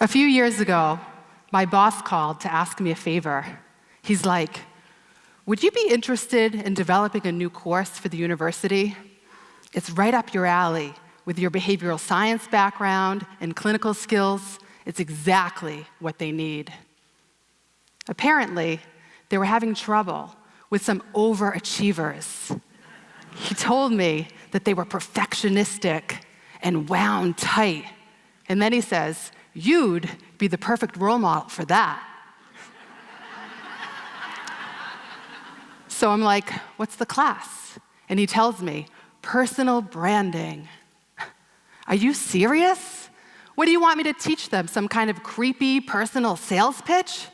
A few years ago, my boss called to ask me a favor. He's like, "Would you be interested in developing a new course for the university? It's right up your alley. With your behavioral science background and clinical skills, it's exactly what they need." Apparently, they were having trouble with some overachievers. He told me that they were perfectionistic and wound tight. And then he says, "You'd be the perfect role model for that." So I'm like, "What's the class?" And he tells me, "Personal branding." Are you serious? What do you want me to teach them? Some kind of creepy personal sales pitch?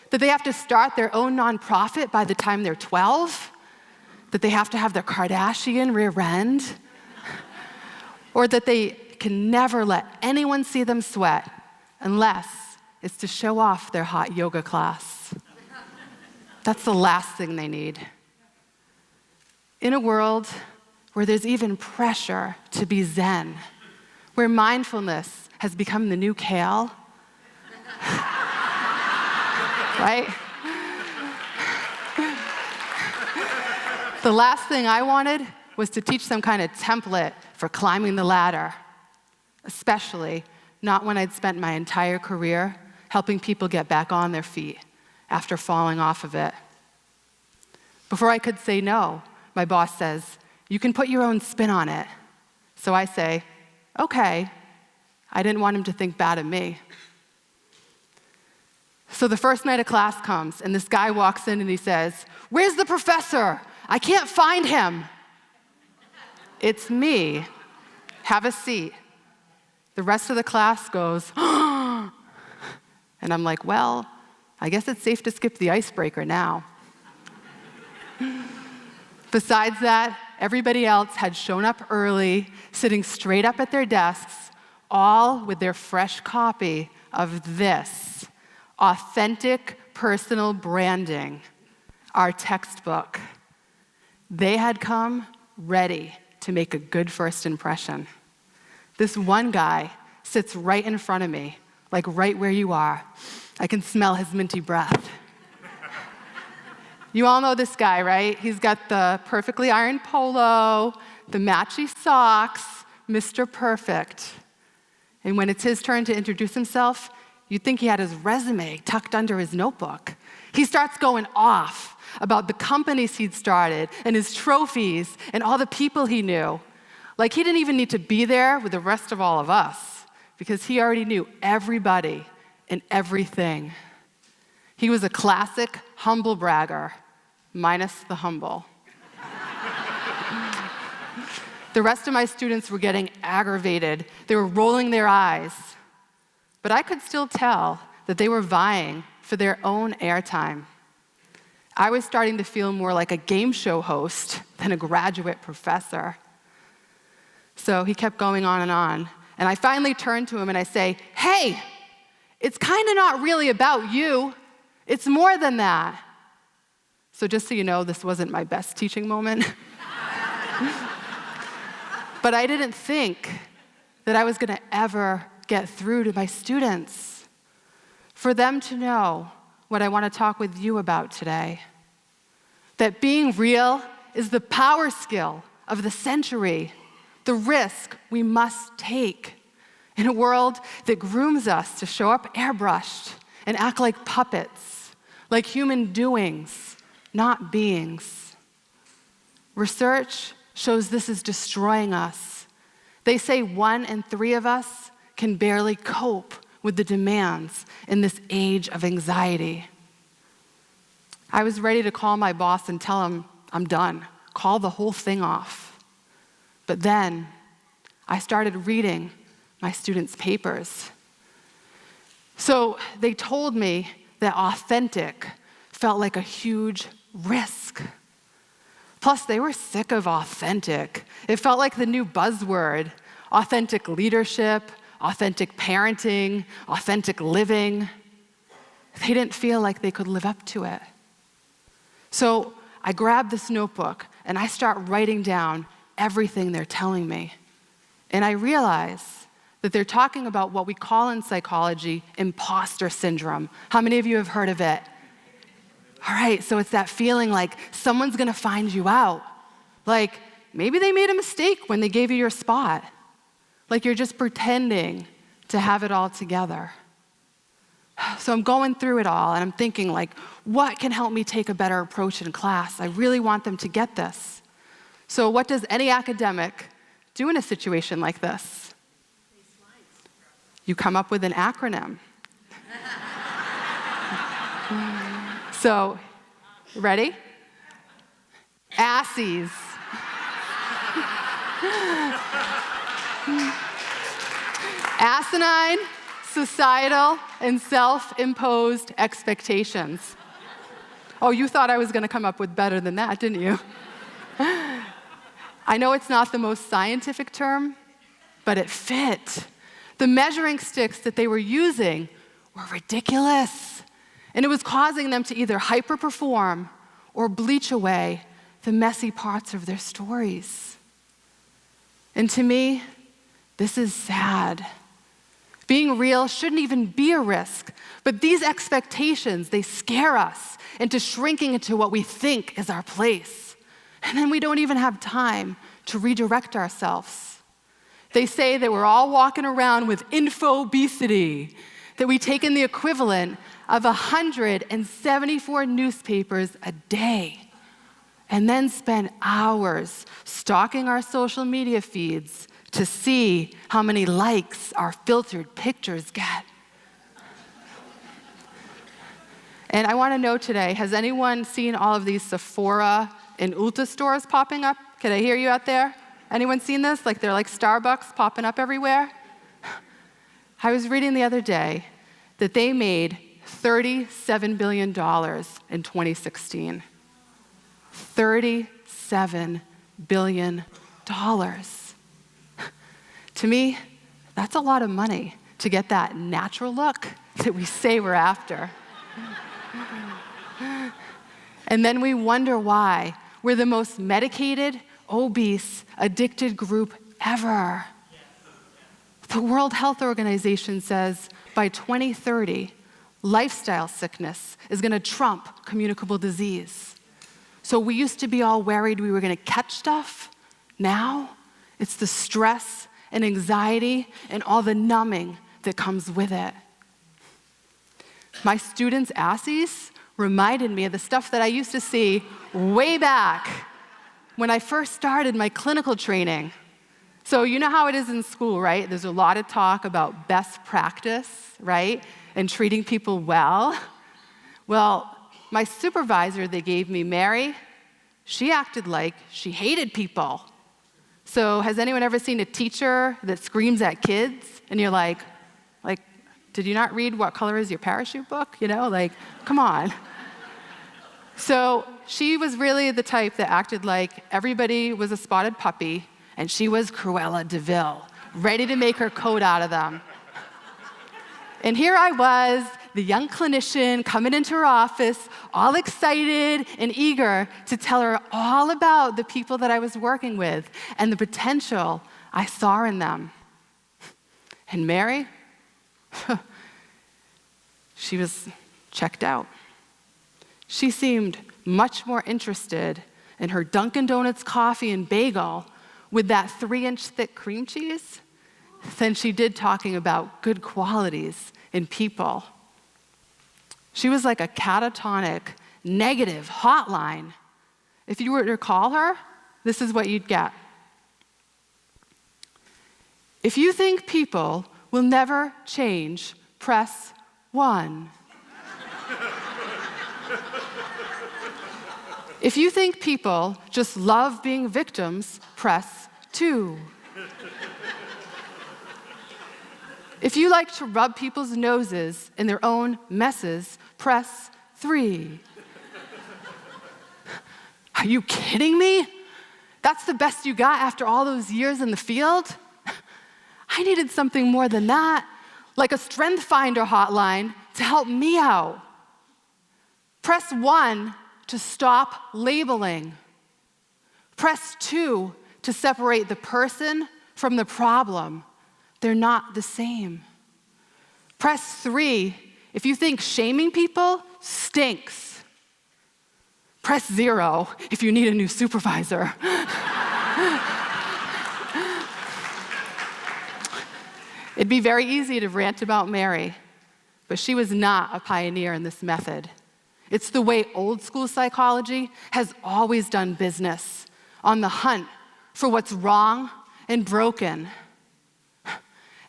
That they have to start their own nonprofit by the time they're 12? That they have to have their Kardashian rear end? Or that they can never let anyone see them sweat unless it's to show off their hot yoga class? That's the last thing they need. In a world where there's even pressure to be zen, where mindfulness has become the new kale, right? The last thing I wanted was to teach some kind of template for climbing the ladder, especially not when I'd spent my entire career helping people get back on their feet after falling off of it. Before I could say no, my boss says, "You can put your own spin on it." So I say, "Okay." I didn't want him to think bad of me. So the first night of class comes, and this guy walks in and he says, "Where's the professor? I can't find him." "It's me. Have a seat." The rest of the class goes, "Oh." And I'm like, well, I guess it's safe to skip the icebreaker now. Besides that, everybody else had shown up early, sitting straight up at their desks, all with their fresh copy of this, Authentic Personal Branding, our textbook. They had come ready to make a good first impression. This one guy sits right in front of me, like right where you are. I can smell his minty breath. You all know this guy, right? He's got the perfectly ironed polo, the matchy socks, Mr. Perfect. And when it's his turn to introduce himself, you'd think he had his resume tucked under his notebook. He starts going off about the companies he'd started and his trophies and all the people he knew. Like he didn't even need to be there with the rest of all of us because he already knew everybody and everything. He was a classic humble bragger, minus the humble. The rest of my students were getting aggravated. They were rolling their eyes. But I could still tell that they were vying for their own airtime. I was starting to feel more like a game show host than a graduate professor. So he kept going on, and I finally turned to him and I say, "Hey, it's kind of not really about you. It's more than that." So just so you know, this wasn't my best teaching moment. But I didn't think that I was going to ever get through to my students. For them to know what I want to talk with you about today. That being real is the power skill of the century, the risk we must take in a world that grooms us to show up airbrushed and act like puppets, like human doings, not beings. Research shows this is destroying us. They say 1 in 3 of us can barely cope with the demands in this age of anxiety. I was ready to call my boss and tell him, I'm done, call the whole thing off. But then I started reading my students' papers. So they told me that authentic felt like a huge risk. Plus, they were sick of authentic. It felt like the new buzzword, authentic leadership, authentic parenting, authentic living. They didn't feel like they could live up to it. So I grab this notebook and I start writing down everything they're telling me. And I realize that they're talking about what we call in psychology imposter syndrome. How many of you have heard of it? All right, so it's that feeling like someone's gonna find you out. Like, maybe they made a mistake when they gave you your spot. Like you're just pretending to have it all together. So I'm going through it all, and I'm thinking, like, what can help me take a better approach in class? I really want them to get this. So what does any academic do in a situation like this? You come up with an acronym. So, ready? ASSIES. Asinine, societal, and self-imposed expectations. Oh, you thought I was going to come up with better than that, didn't you? I know it's not the most scientific term, but it fit. The measuring sticks that they were using were ridiculous, and it was causing them to either hyperperform or bleach away the messy parts of their stories. And to me, this is sad. Being real shouldn't even be a risk, but these expectations, they scare us into shrinking into what we think is our place. And then we don't even have time to redirect ourselves. They say that we're all walking around with infobesity, that we take in the equivalent of 174 newspapers a day, and then spend hours stalking our social media feeds to see how many likes our filtered pictures get. And I want to know today, has anyone seen all of these Sephora and Ulta stores popping up? Can I hear you out there? Anyone seen this? Like they're like Starbucks popping up everywhere? I was reading the other day that they made $37 billion in 2016. $37 billion. To me, that's a lot of money to get that natural look that we say we're after. And then we wonder why we're the most medicated, obese, addicted group ever. The World Health Organization says by 2030, lifestyle sickness is going to trump communicable disease. So we used to be all worried we were going to catch stuff. Now, it's the stress and anxiety and all the numbing that comes with it. My students' ASSIES reminded me of the stuff that I used to see way back when I first started my clinical training. So you know how it is in school, right? There's a lot of talk about best practice, right? And treating people well. Well, my supervisor they gave me, Mary, she acted like she hated people. So has anyone ever seen a teacher that screams at kids? And you're like, did you not read What Color Is Your Parachute book? You know, like, come on. So she was really the type that acted like everybody was a spotted puppy, and she was Cruella de Vil, ready to make her coat out of them. And here I was, the young clinician coming into her office, all excited and eager to tell her all about the people that I was working with and the potential I saw in them. And Mary, she was checked out. She seemed much more interested in her Dunkin' Donuts coffee and bagel with that 3-inch thick cream cheese than she did talking about good qualities in people. She was like a catatonic, negative hotline. If you were to call her, this is what you'd get. If you think people will never change, press 1. If you think people just love being victims, press 2. If you like to rub people's noses in their own messes, press 3. Are you kidding me? That's the best you got after all those years in the field? I needed something more than that, like a strength finder hotline to help me out. Press 1 to stop labeling. Press 2 to separate the person from the problem. They're not the same. Press 3 if you think shaming people stinks. Press 0 if you need a new supervisor. It'd be very easy to rant about Mary, but she was not a pioneer in this method. It's the way old school psychology has always done business, on the hunt for what's wrong and broken.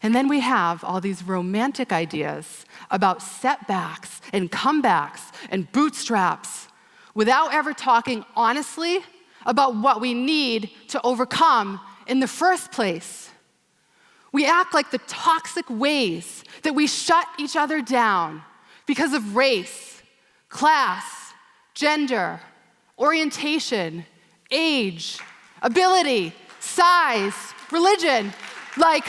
And then we have all these romantic ideas about setbacks and comebacks and bootstraps without ever talking honestly about what we need to overcome in the first place. We act like the toxic ways that we shut each other down because of race, class, gender, orientation, age, ability, size, religion, like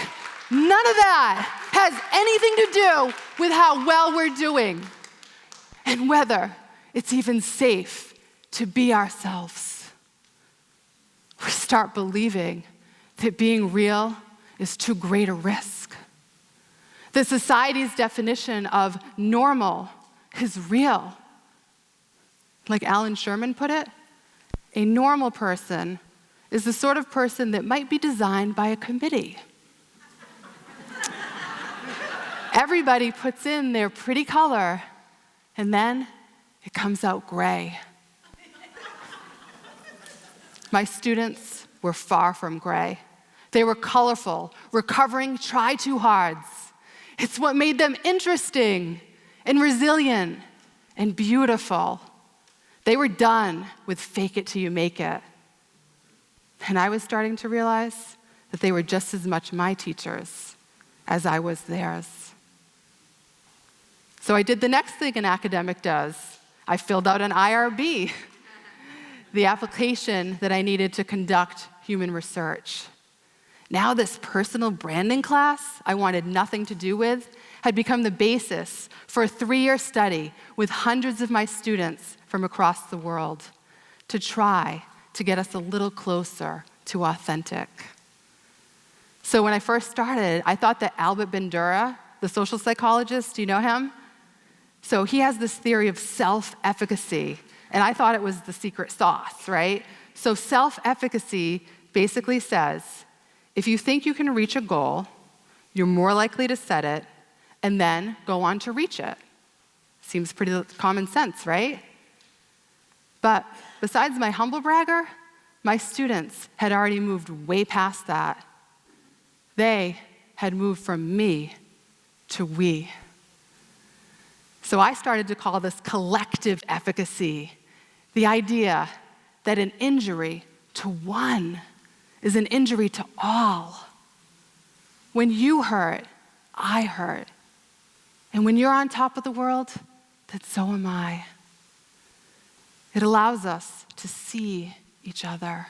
none of that has anything to do with how well we're doing and whether it's even safe to be ourselves. We start believing that being real is too great a risk. The society's definition of normal is real. Like Alan Sherman put it, a normal person is the sort of person that might be designed by a committee. Everybody puts in their pretty color, and then it comes out gray. My students were far from gray. They were colorful, recovering try-too-hards. It's what made them interesting and resilient and beautiful. They were done with fake it till you make it. And I was starting to realize that they were just as much my teachers as I was theirs. So I did the next thing an academic does. I filled out an IRB, the application that I needed to conduct human research. Now this personal branding class I wanted nothing to do with had become the basis for a 3-year study with hundreds of my students from across the world to try to get us a little closer to authentic. So when I first started, I thought that Albert Bandura, the social psychologist, do you know him? So he has this theory of self-efficacy, and I thought it was the secret sauce, right? So self-efficacy basically says, if you think you can reach a goal, you're more likely to set it and then go on to reach it. Seems pretty common sense, right? But besides my humble bragger, my students had already moved way past that. They had moved from me to we. So I started to call this collective efficacy, the idea that an injury to one is an injury to all. When you hurt, I hurt. And when you're on top of the world, then so am I. It allows us to see each other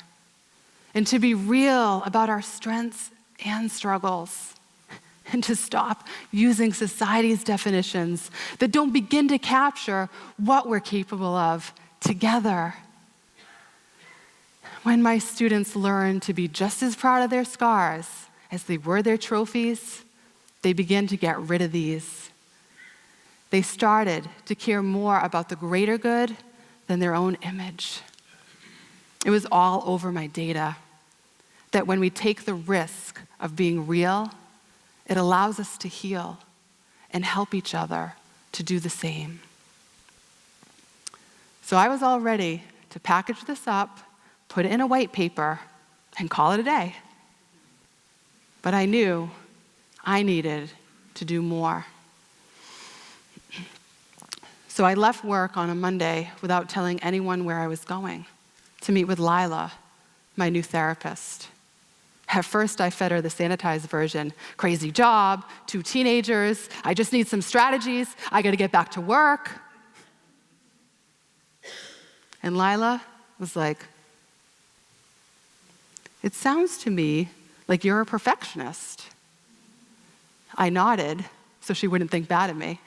and to be real about our strengths and struggles, and to stop using society's definitions that don't begin to capture what we're capable of together. When my students learn to be just as proud of their scars as they were their trophies, they begin to get rid of these. They started to care more about the greater good than their own image. It was all over my data that when we take the risk of being real, it allows us to heal and help each other to do the same. So I was all ready to package this up, put it in a white paper, and call it a day. But I knew I needed to do more. So I left work on a Monday without telling anyone where I was going, to meet with Lila, my new therapist. At first, I fed her the sanitized version. Crazy job, 2 teenagers, I just need some strategies, I gotta get back to work. And Lila was like, it sounds to me like you're a perfectionist. I nodded so she wouldn't think bad of me.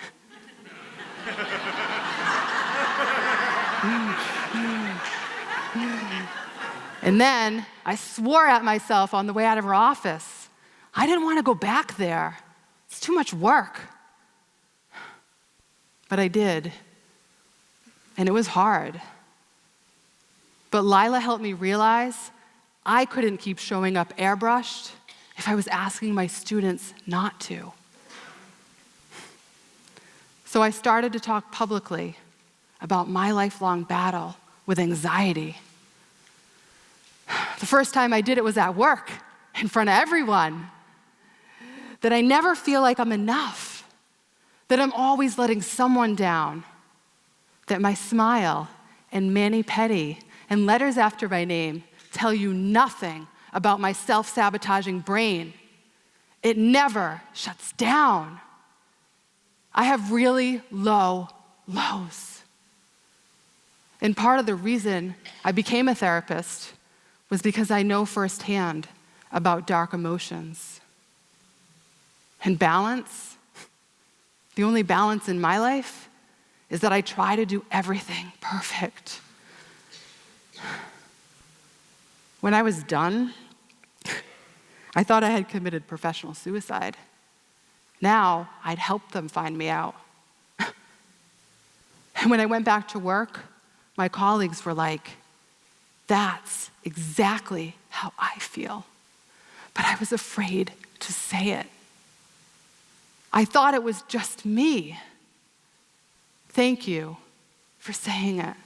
And then I swore at myself on the way out of her office. I didn't want to go back there. It's too much work. But I did, and it was hard. But Lila helped me realize I couldn't keep showing up airbrushed if I was asking my students not to. So I started to talk publicly about my lifelong battle with anxiety. The first time I did it was at work, in front of everyone. That I never feel like I'm enough, that I'm always letting someone down, that my smile and mani-pedi and letters after my name tell you nothing about my self-sabotaging brain. It never shuts down. I have really low lows. And part of the reason I became a therapist was because I know firsthand about dark emotions. And balance, the only balance in my life is that I try to do everything perfect. When I was done, I thought I had committed professional suicide. Now, I'd help them find me out. And when I went back to work, my colleagues were like, "That's exactly how I feel." But I was afraid to say it. I thought it was just me. Thank you for saying it.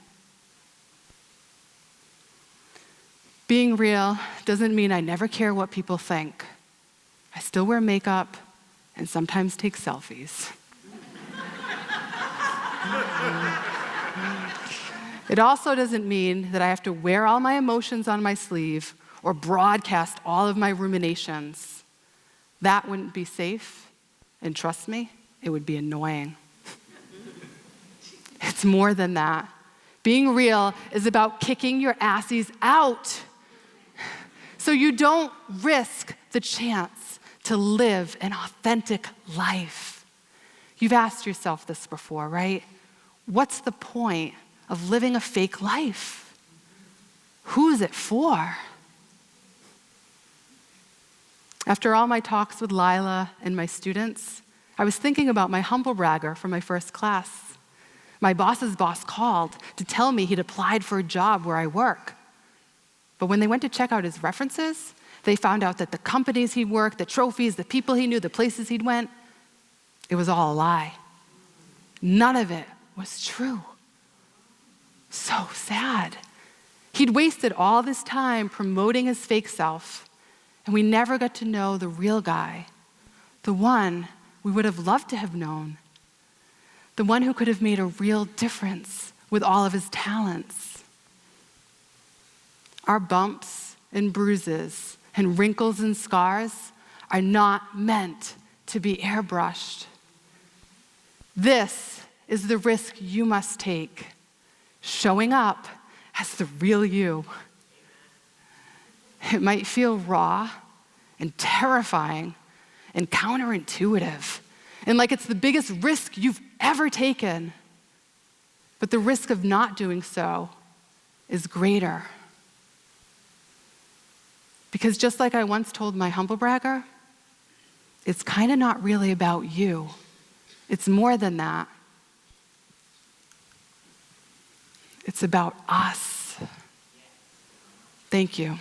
Being real doesn't mean I never care what people think. I still wear makeup and sometimes take selfies. It also doesn't mean that I have to wear all my emotions on my sleeve or broadcast all of my ruminations. That wouldn't be safe. And trust me, it would be annoying. It's more than that. Being real is about kicking your assies out so you don't risk the chance to live an authentic life. You've asked yourself this before, right? What's the point of living a fake life? Who's it for? After all my talks with Lila and my students, I was thinking about my humble bragger from my first class. My boss's boss called to tell me he'd applied for a job where I work. But when they went to check out his references, they found out that the companies he'd worked, the trophies, the people he knew, the places he'd went, it was all a lie. None of it was true. So sad. He'd wasted all this time promoting his fake self, and we never got to know the real guy, the one we would have loved to have known, the one who could have made a real difference with all of his talents. Our bumps and bruises and wrinkles and scars are not meant to be airbrushed. This is the risk you must take, showing up as the real you. It might feel raw and terrifying and counterintuitive and like it's the biggest risk you've ever taken. But the risk of not doing so is greater. Because just like I once told my humble bragger, it's kind of not really about you. It's more than that. It's about us. Thank you.